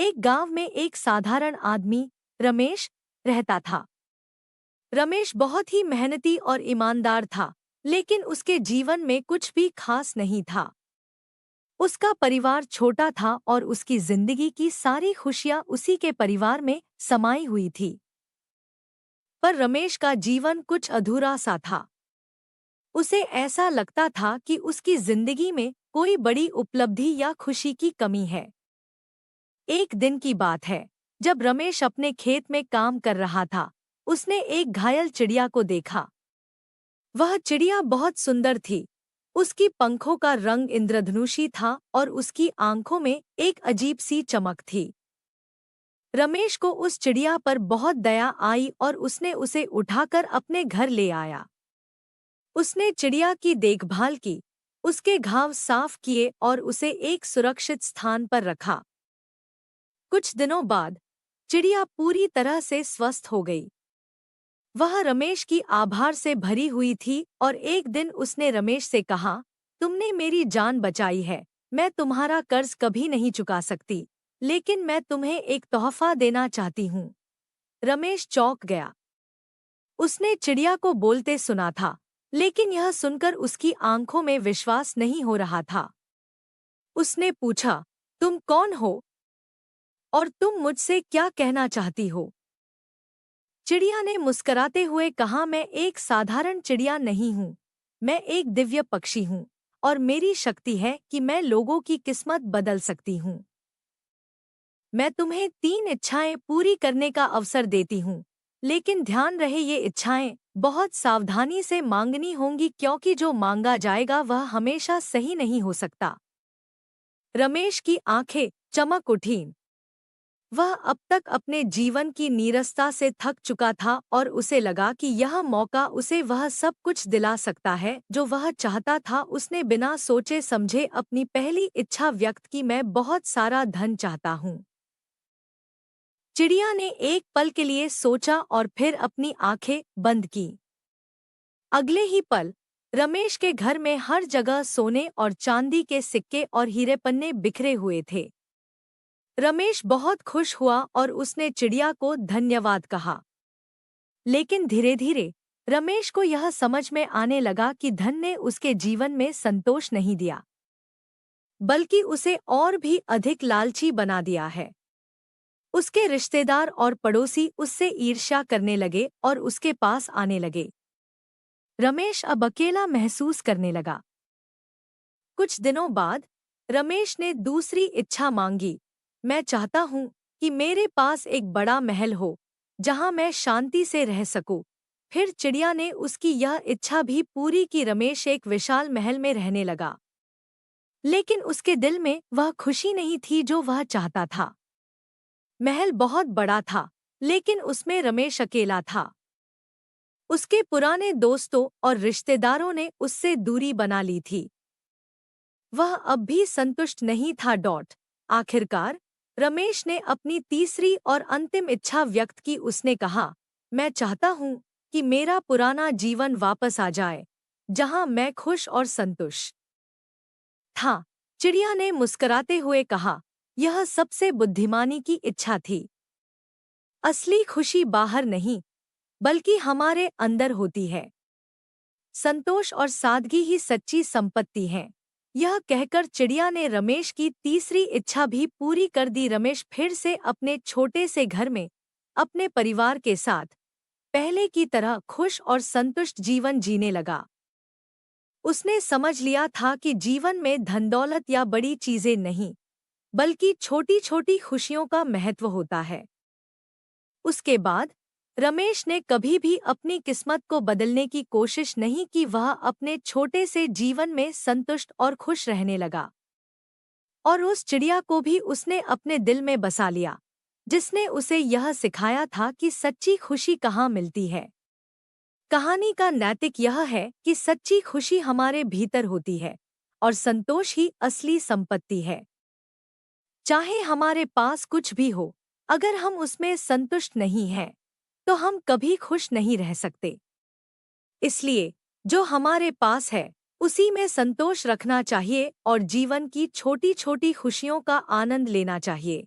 एक गांव में एक साधारण आदमी रमेश रहता था। रमेश बहुत ही मेहनती और ईमानदार था, लेकिन उसके जीवन में कुछ भी खास नहीं था। उसका परिवार छोटा था और उसकी जिंदगी की सारी खुशियां उसी के परिवार में समाई हुई थी। पर रमेश का जीवन कुछ अधूरा सा था। उसे ऐसा लगता था कि उसकी जिंदगी में कोई बड़ी उपलब्धि या खुशी की कमी है। एक दिन की बात है, जब रमेश अपने खेत में काम कर रहा था, उसने एक घायल चिड़िया को देखा। वह चिड़िया बहुत सुंदर थी। उसकी पंखों का रंग इंद्रधनुषी था और उसकी आंखों में एक अजीब सी चमक थी। रमेश को उस चिड़िया पर बहुत दया आई और उसने उसे उठाकर अपने घर ले आया। उसने चिड़िया की देखभाल की, उसके घाव साफ किए और उसे एक सुरक्षित स्थान पर रखा। कुछ दिनों बाद चिड़िया पूरी तरह से स्वस्थ हो गई। वह रमेश की आभार से भरी हुई थी और एक दिन उसने रमेश से कहा, तुमने मेरी जान बचाई है। मैं तुम्हारा कर्ज कभी नहीं चुका सकती, लेकिन मैं तुम्हें एक तोहफा देना चाहती हूँ। रमेश चौंक गया। उसने चिड़िया को बोलते सुना था, लेकिन यह सुनकर उसकी आंखों में विश्वास नहीं हो रहा था। उसने पूछा, तुम कौन हो और तुम मुझसे क्या कहना चाहती हो? चिड़िया ने मुस्कुराते हुए कहा, मैं एक साधारण चिड़िया नहीं हूँ। मैं एक दिव्य पक्षी हूँ और मेरी शक्ति है कि मैं लोगों की किस्मत बदल सकती हूँ। मैं तुम्हें 3 इच्छाएं पूरी करने का अवसर देती हूँ, लेकिन ध्यान रहे ये इच्छाएं बहुत सावधानी से मांगनी होंगी, क्योंकि जो मांगा जाएगा वह हमेशा सही नहीं हो सकता। रमेश की आंखें चमक उठीं। वह अब तक अपने जीवन की नीरसता से थक चुका था और उसे लगा कि यह मौका उसे वह सब कुछ दिला सकता है जो वह चाहता था। उसने बिना सोचे समझे अपनी पहली इच्छा व्यक्त की, मैं बहुत सारा धन चाहता हूँ। चिड़िया ने एक पल के लिए सोचा और फिर अपनी आंखें बंद की। अगले ही पल रमेश के घर में हर जगह सोने और चांदी के सिक्के और हीरे पन्ने बिखरे हुए थे। रमेश बहुत खुश हुआ और उसने चिड़िया को धन्यवाद कहा। लेकिन धीरे धीरे रमेश को यह समझ में आने लगा कि धन ने उसके जीवन में संतोष नहीं दिया, बल्कि उसे और भी अधिक लालची बना दिया है। उसके रिश्तेदार और पड़ोसी उससे ईर्ष्या करने लगे और उसके पास आने लगे। रमेश अब अकेला महसूस करने लगा। कुछ दिनों बाद रमेश ने दूसरी इच्छा मांगी, मैं चाहता हूँ कि मेरे पास एक बड़ा महल हो जहाँ मैं शांति से रह सकूं। फिर चिड़िया ने उसकी यह इच्छा भी पूरी की। रमेश एक विशाल महल में रहने लगा, लेकिन उसके दिल में वह खुशी नहीं थी जो वह चाहता था। महल बहुत बड़ा था, लेकिन उसमें रमेश अकेला था। उसके पुराने दोस्तों और रिश्तेदारों ने उससे दूरी बना ली थी। वह अब भी संतुष्ट नहीं था। आखिरकार रमेश ने अपनी तीसरी और अंतिम इच्छा व्यक्त की। उसने कहा, मैं चाहता हूँ कि मेरा पुराना जीवन वापस आ जाए, जहाँ मैं खुश और संतुष्ट था। चिड़िया ने मुस्कुराते हुए कहा, यह सबसे बुद्धिमानी की इच्छा थी। असली खुशी बाहर नहीं, बल्कि हमारे अंदर होती है। संतोष और सादगी ही सच्ची संपत्ति है। यह कहकर चिड़िया ने रमेश की तीसरी इच्छा भी पूरी कर दी। रमेश फिर से अपने छोटे से घर में अपने परिवार के साथ पहले की तरह खुश और संतुष्ट जीवन जीने लगा। उसने समझ लिया था कि जीवन में धन दौलत या बड़ी चीजें नहीं, बल्कि छोटी छोटी खुशियों का महत्व होता है। उसके बाद रमेश ने कभी भी अपनी किस्मत को बदलने की कोशिश नहीं की। वह अपने छोटे से जीवन में संतुष्ट और खुश रहने लगा। और उस चिड़िया को भी उसने अपने दिल में बसा लिया, जिसने उसे यह सिखाया था कि सच्ची खुशी कहाँ मिलती है। कहानी का नैतिक यह है कि सच्ची खुशी हमारे भीतर होती है और संतोष ही असली संपत्ति है। चाहे हमारे पास कुछ भी हो, अगर हम उसमें संतुष्ट नहीं हैं, तो हम कभी खुश नहीं रह सकते। इसलिए जो हमारे पास है उसी में संतोष रखना चाहिए और जीवन की छोटी छोटी खुशियों का आनंद लेना चाहिए।